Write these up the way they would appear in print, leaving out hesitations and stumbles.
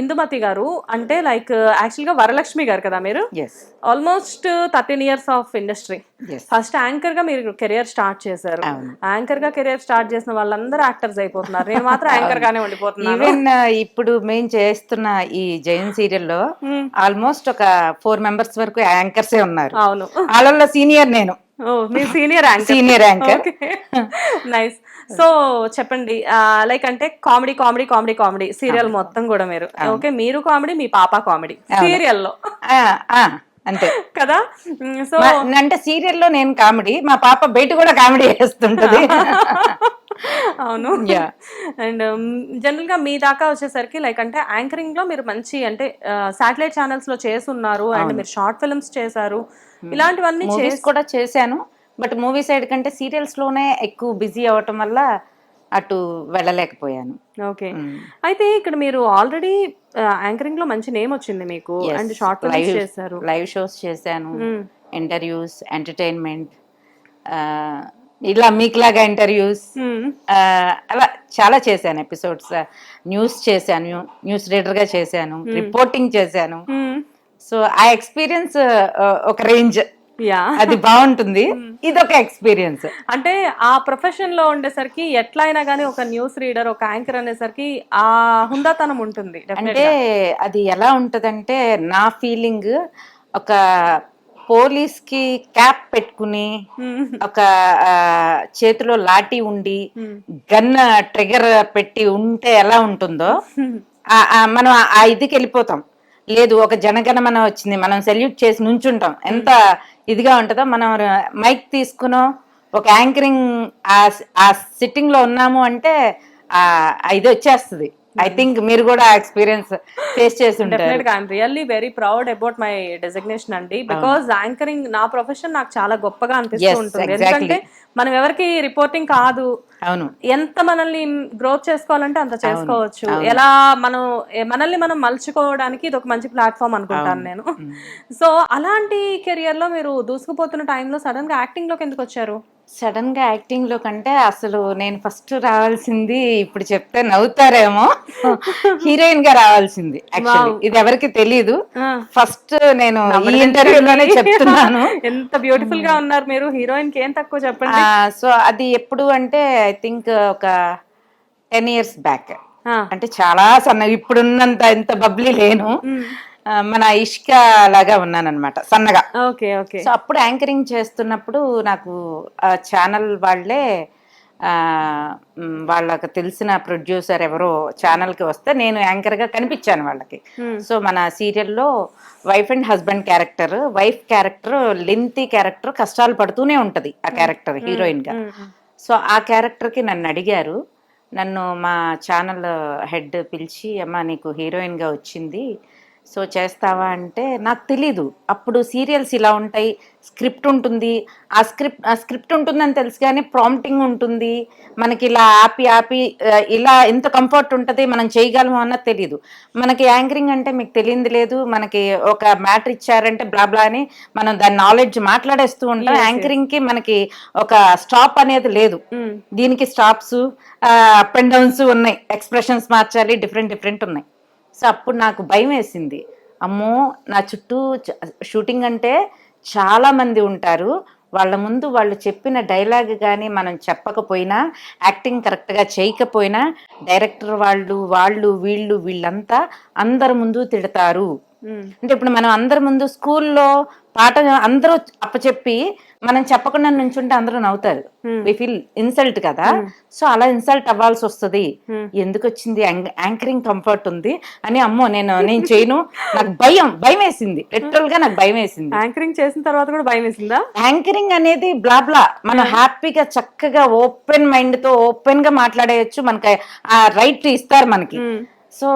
ఇందుమతి గారు అంటే like actual గా వరలక్ష్మి గారు కదా మీరు. Yes almost 13 years of industry. Yes first anchor గా మీరు కెరియర్ స్టార్ట్ చేశారు. అవును. యాంకర్ గా కెరియర్ స్టార్ట్ చేసిన వాళ్ళందరూ యాక్టర్స్ అయిపోతున్నారు, నేను మాత్రం యాంకర్ గానే ఉండిపోతున్నాను. ఈవెన్ ఇప్పుడు మేము చేస్తున్న ఈ జైన్ సీరియల్లో ఆల్మోస్ట్ ఒక 4 members వరకు యాంకర్సే ఉన్నారు. అవును, వాళ్ళలో సీనియర్ నేను. ఓ మీ senior anchor. Senior anchor. Nice. So చెప్పండి, లైక్ అంటే comedy comedy comedy comedy serial మొత్తం కూడా మీరు ఓకే, మీరు కామెడీ, మీ పాప కామెడీ సీరియల్లో అంతే కదా. సో అంటే సీరియల్లో నేను కామెడీ, మా పాప బయట కూడా కామెడీ చేస్తుంటది. అవును. అండ్ జనరల్ గా మీ దాకా వచ్చేసరికి లైక్ అంటే యాంకరింగ్ లో మీరు మంచి అంటే శాటిలైట్ ఛానల్స్ లో చేస్తున్నారు, అండ్ మీరు షార్ట్ ఫిల్మ్స్ చేశారు, ఇలాంటివన్నీ కూడా చేశాను. బట్ మూవీ సైడ్ కంటే సీరియల్స్ లోనే ఎక్కువ బిజీ అవ్వటం వల్ల అటు వెళ్ళలేకపోయాను. ఓకే. అయితే ఇక్కడ మీరు ఆల్రెడీ యాంకరింగ్ లో మంచి నేమ్ వచ్చింది మీకు, అండ్ షార్ట్ ఫిల్మ్స్ చేశారు, లైవ్ షోస్ చేశాను, ఇంటర్వ్యూస్, ఎంటర్టైన్మెంట్, ఇలా మీకులాగా ఇంటర్వ్యూస్, అలా చాలా చేశాను. ఎపిసోడ్స్, న్యూస్ చేశాను, న్యూస్ రీడర్ గా చేశాను, రిపోర్టింగ్ చేశాను. సో ఆ ఎక్స్పీరియన్స్ ఒక రేంజ్, అది బాగుంటుంది. ఇది ఒక ఎక్స్పీరియన్స్. అంటే ఆ ప్రొఫెషన్ లో ఉండేసరికి ఎట్లా అయినా కానీ ఒక న్యూస్ రీడర్, ఒక యాంకర్ అనేసరికి ఆ హుందాతనం ఉంటుంది. అంటే అది ఎలా ఉంటదంటే, నా ఫీలింగ్ ఒక పోలీస్ కి క్యాప్ పెట్టుకుని, ఒక చేతిలో లాఠీ ఉండి, గన్ ట్రిగర్ పెట్టి ఉంటే ఎలా ఉంటుందో, మనం ఆ ఇదికి వెళ్ళిపోతాం. లేదు ఒక జనగణమన వచ్చింది, మనం సెల్యూట్ చేసి నుంచుంటాం, ఎంత ఇదిగా ఉంటుందో. మనం మైక్ తీసుకునో ఒక యాంకరింగ్ ఆ సిట్టింగ్ లో ఉన్నాము అంటే ఇది వచ్చేస్తుంది. ఐ థింక్ మీరు కూడా ఎక్స్పీరియన్స్ ఫేస్ చేసి ఉంటారు. I'm really very proud about my designation అండి, బికాస్ యాంకరింగ్ నా ప్రొఫెషన్ నాకు చాలా గొప్పగా అనిపిస్తూ ఉంటుంది. ఎందుకంటే మనం ఎవరికి రిపోర్టింగ్ కాదు, అవును, ఎంత మనల్ని గ్రోత్ చేసుకోవాలంటే అంత చేసుకోవచ్చు. ఎలా మనల్ని మనం మలుచుకోవడానికి ఇది ఒక మంచి ప్లాట్ఫామ్ అనుకుంటాను నేను. సో అలాంటి కెరియర్ లో మీరు దూసుకుపోతున్న టైంలో సడన్ గా యాక్టింగ్ లోకి ఎందుకు వచ్చారు? సడన్ గా యాక్టింగ్ లో కంటే అసలు నేను ఫస్ట్ రావాల్సింది, ఇప్పుడు చెప్తే నవ్వుతారేమో, హీరోయిన్ గా రావాల్సింది. యాక్చువల్లీ ఇది ఎవరికి తెలీదు. ఫస్ట్ నేను ఈ ఇంటర్వ్యూలోనే చెప్తున్నాను. ఎంత బ్యూటిఫుల్ గా ఉన్నారు మీరు, హీరోయిన్ కి ఏం తక్కువ చెప్పండి. సో అది ఎప్పుడు అంటే ఐ థింక్ ఒక 10 years బ్యాక్. అంటే చాలా సన్నగా, ఇప్పుడున్నంత ఎంత బబ్లీ లేను, మన ఇష్క లాగా ఉన్నానన్నమాట, సన్నగా. Okay okay. సో అప్పుడు యాంకరింగ్ చేస్తున్నప్పుడు నాకు ఛానల్ వాళ్ళే, వాళ్ళకి తెలిసిన ప్రొడ్యూసర్ ఎవరో ఛానల్కి వస్తే నేను యాంకర్గా కనిపించాను వాళ్ళకి. సో మన సీరియల్లో wife and husband character, wife character lengthy character, కష్టాలు పడుతూనే ఉంటుంది ఆ క్యారెక్టర్ హీరోయిన్గా. సో ఆ క్యారెక్టర్కి నన్ను అడిగారు. నన్ను మా ఛానల్ హెడ్ పిలిచి, అమ్మ నీకు హీరోయిన్గా వచ్చింది, సో చేస్తావా అంటే, నాకు తెలీదు అప్పుడు సీరియల్స్ ఇలా ఉంటాయి, స్క్రిప్ట్ ఉంటుంది, ఆ స్క్రిప్ట్ ఉంటుందని తెలుసు కానీ ప్రాంప్టింగ్ ఉంటుంది, మనకి ఇలా ఆపి ఆపి ఇలా ఎంత కంఫర్ట్ ఉంటుంది, మనం చేయగలము అన్నది తెలీదు. మనకి యాంకరింగ్ అంటే మీకు తెలియంది లేదు, మనకి ఒక మ్యాటర్ ఇచ్చారంటే బ్లాబ్లా అని మనం దాని నాలెడ్జ్ మాట్లాడేస్తూ ఉంటాం. యాంకరింగ్ కి మనకి ఒక స్టాప్ అనేది లేదు, దీనికి స్టాప్స్, అప్ అండ్ డౌన్స్ ఉన్నాయి, ఎక్స్ప్రెషన్స్ మార్చాలి, డిఫరెంట్ ఉన్నాయి. సో అప్పుడు నాకు భయం వేసింది, అమ్మో నా చుట్టూ షూటింగ్ అంటే చాలా మంది ఉంటారు, వాళ్ళ ముందు వాళ్ళు చెప్పిన డైలాగ్ కానీ మనం చెప్పకపోయినా, యాక్టింగ్ కరెక్ట్గా చేయకపోయినా, డైరెక్టర్ వీళ్ళంతా అందరి ముందు తిడతారు. అంటే ఇప్పుడు మనం అందరి ముందు స్కూల్లో పాట అందరూ అప్పచెప్పి మనం చెప్పకుండా నుంచుంటే అందరూ నవ్వుతారు, వి ఫీల్ ఇన్సల్ట్ కదా. సో అలా ఇన్సల్ట్ అవ్వాల్సి వస్తుంది. ఎందుకు వచ్చింది, యాంకరింగ్ కంఫర్ట్ ఉంది అని, అమ్మో నేను చేయను, నాకు భయం వేసింది, లిటరల్ గా నాకు భయం వేసింది. యాంకరింగ్ చేసిన తర్వాత కూడా భయం వేసిందా? యాంకరింగ్ అనేది బ్లాబ్లా, మనం హ్యాపీగా చక్కగా ఓపెన్ మైండ్ తో ఓపెన్ గా మాట్లాడేయచ్చు, మనకి ఆ రైట్ ఇస్తారు మనకి. సో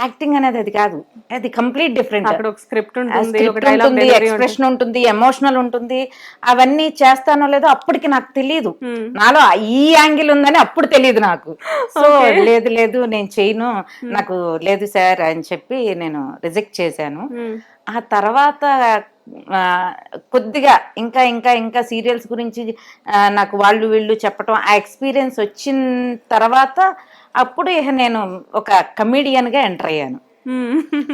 యాక్టింగ్ అనేది అది కాదు, అది కంప్లీట్ డిఫరెంట్. అక్కడ ఒక స్క్రిప్ట్ ఉంటుంది, ఎక్స్ప్రెషన్ ఉంటుంది, ఎమోషనల్ ఉంటుంది. అవన్నీ చేస్తానో లేదో అప్పటికి నాకు తెలియదు, నాలో ఈ యాంగిల్ ఉందని అప్పుడు తెలియదు నాకు. సో లేదు నేను చేయను, నాకు లేదు సార్ అని చెప్పి నేను రిజెక్ట్ చేశాను. ఆ తర్వాత కొద్దిగా ఇంకా సీరియల్స్ గురించి నాకు వీళ్ళు చెప్పటం, ఆ ఎక్స్పీరియన్స్ వచ్చిన తర్వాత అప్పుడు నేను ఒక కమీడియన్గా ఎంటర్ అయ్యాను.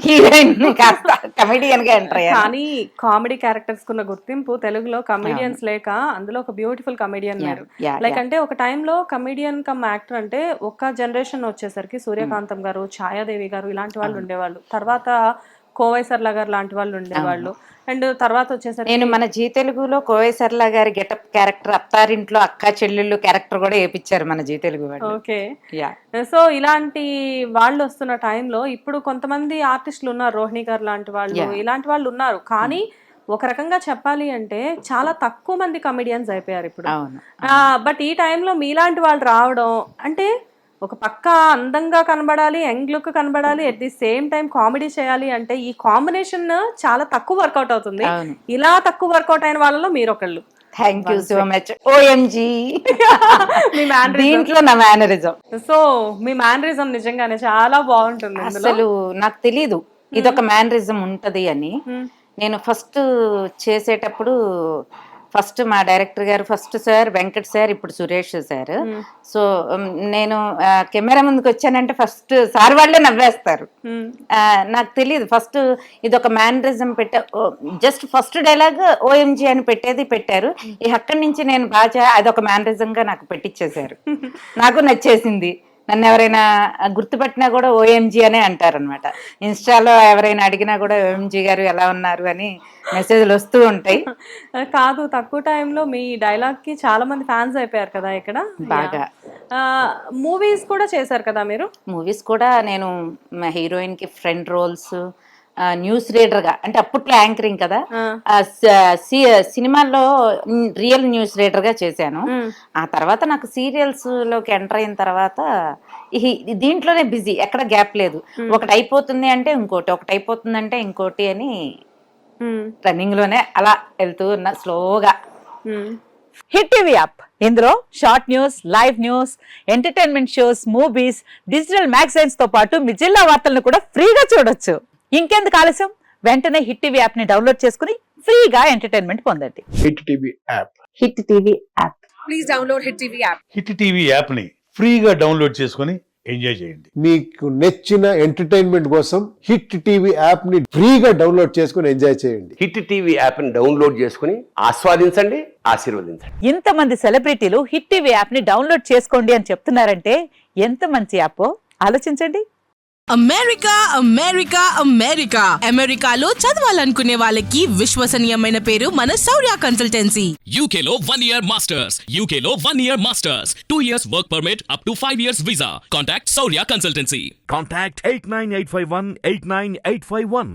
హీరోయిన్ కాస్త కమెడియన్ గా ఎంటర్ అయ్యాను. కానీ కామెడీ క్యారెక్టర్స్ కున్న గుర్తింపు తెలుగులో కమెడియన్స్ లేక అందులో ఒక బ్యూటిఫుల్ కమెడియన్ మీరు. లైక్ అంటే ఒక టైంలో కమెడియన్ కమ్ యాక్టర్ అంటే ఒక జనరేషన్ వచ్చేసరికి సూర్యకాంతం గారు, ఛాయాదేవి గారు ఇలాంటి వాళ్ళు ఉండేవాళ్ళు. తర్వాత కోవై సర్లా గారు లాంటి వాళ్ళు ఉండేవాళ్ళు. అండ్ తర్వాత వచ్చేసరికి నేను మన జీ తెలుగులో కోవై సర్లా గారి గెటప్ క్యారెక్టర్, అత్తారింట్లో అక్క చెల్లెళ్ళు క్యారెక్టర్ కూడా వేయించారు మన జీ తెలుగు వాళ్ళు. ఓకే. సో ఇలాంటి వాళ్ళు వస్తున్న టైంలో ఇప్పుడు కొంతమంది ఆర్టిస్టులు ఉన్నారు, రోహిణి గారు లాంటి వాళ్ళు, ఇలాంటి వాళ్ళు ఉన్నారు. కానీ ఒక రకంగా చెప్పాలి అంటే చాలా తక్కువ మంది కమెడియన్స్ అయిపోయారు ఇప్పుడు. బట్ ఈ టైంలో మీలాంటి వాళ్ళు రావడం అంటే ఒక పక్క అందంగా కనబడాలి, యంగ్ లుక్ కనబడాలి, at the same time comedy చేయాలి అంటే ఈ కాంబినేషన్ చాలా తక్కువ వర్కౌట్ అవుతుంది. ఇలా తక్కువ వర్కౌట్ అయిన వాళ్ళలో మీరు ఒకళ్ళు. Thank you so much. OMG మీ దీంట్లో నా మేనరిజం. సో మీ మేనరిజం నిజంగానే చాలా బాగుంటుంది. అసలు నాకు తెలీదు ఇదొక మేనరిజం ఉంటది అని. నేను ఫస్ట్ చేసేటప్పుడు ఫస్ట్ మా డైరెక్టర్ గారు, ఫస్ట్ సార్ వెంకట్ సార్, ఇప్పుడు సురేష్ సార్. సో నేను కెమెరా ముందుకు వచ్చానంటే ఫస్ట్ సార్ వాళ్ళే నవ్వేస్తారు. నాకు తెలియదు ఫస్ట్ ఇది ఒక mannerism just first dialogue OMG అని పెట్టారు. అక్కడి నుంచి నేను బాగా అదొక మేనరిజం గా నాకు పెట్టించేశారు. నాకు నచ్చేసింది. నన్ను ఎవరైనా గుర్తుపట్టినా కూడా ఓఎంజీ అనే అంటారనమాట. ఇన్స్టాలో ఎవరైనా అడిగినా కూడా ఓఎంజీ గారు ఎలా ఉన్నారు అని మెసేజ్లు వస్తూ ఉంటాయి. కాదు, తక్కువ టైంలో మీ డైలాగ్ కి చాలా మంది ఫ్యాన్స్ అయిపోయారు కదా ఇక్కడ బాగా. మూవీస్ కూడా చేశారు కదా మీరు? మూవీస్ కూడా నేను హీరోయిన్ కి ఫ్రెండ్ రోల్స్, న్యూస్ రీడర్ గా, అంటే అప్పట్లో యాంకరింగ్ కదా, సినిమాల్లో రియల్ న్యూస్ రీడర్ గా చేశాను. ఆ తర్వాత నాకు సీరియల్స్ లోకి ఎంటర్ అయిన తర్వాత దీంట్లోనే బిజీ, ఎక్కడ గ్యాప్ లేదు. ఒకటి అయిపోతుంది అంటే ఇంకోటి, ఒకటి అయిపోతుంది అంటే ఇంకోటి అని రన్నింగ్ లోనే అలా వెళ్తూ ఉన్నా స్లోగా. హిట్ టీవీ యాప్, ఇందులో short news, live news, entertainment shows, movies, digital magazines తో పాటు మీ జిల్లా వార్తలను కూడా ఫ్రీగా చూడొచ్చు. ఇంకెందుకు ఆలస్యం, వెంటనే హిట్ టీవీ యాప్ ని డౌన్లోడ్ చేసుకుని ఫ్రీగా ఎంటర్టైన్మెంట్ పొందండి. Hit TV app. Hit TV app. Please download hit TV app. Hit TV app ని ఫ్రీగా డౌన్లోడ్ చేసుకుని ఎంజాయ్ చేయండి. మీకు నచ్చిన ఎంటర్టైన్మెంట్ కోసం హిట్ టీవీ యాప్ ని ఫ్రీగా డౌన్లోడ్ చేసుకుని ఎంజాయ్ చేయండి. హిట్ టీవీ యాప్ ని డౌన్లోడ్ చేసుకుని ఆస్వాదించండి, ఆశీర్వదించండి. ఇంతమంది సెలబ్రిటీలు హిట్ టీవీ యాప్ ని డౌన్లోడ్ చేసుకోండి అని చెప్తున్నారంటే ఎంత మంచి యాప్ ఆలోచించండి. అమెరికా అమెరికా అమెరికా అమెరికాలో చదవాలనుకునే వాళ్ళకి విశ్వసనీయమైన పేరు మన శౌర్య కన్సల్టెన్సీ. UK లో 1 year masters, UK లో 1 year masters, 2 years work permit up to 5 years visa. Contact Saurya Consultancy. Contact 89851 89851.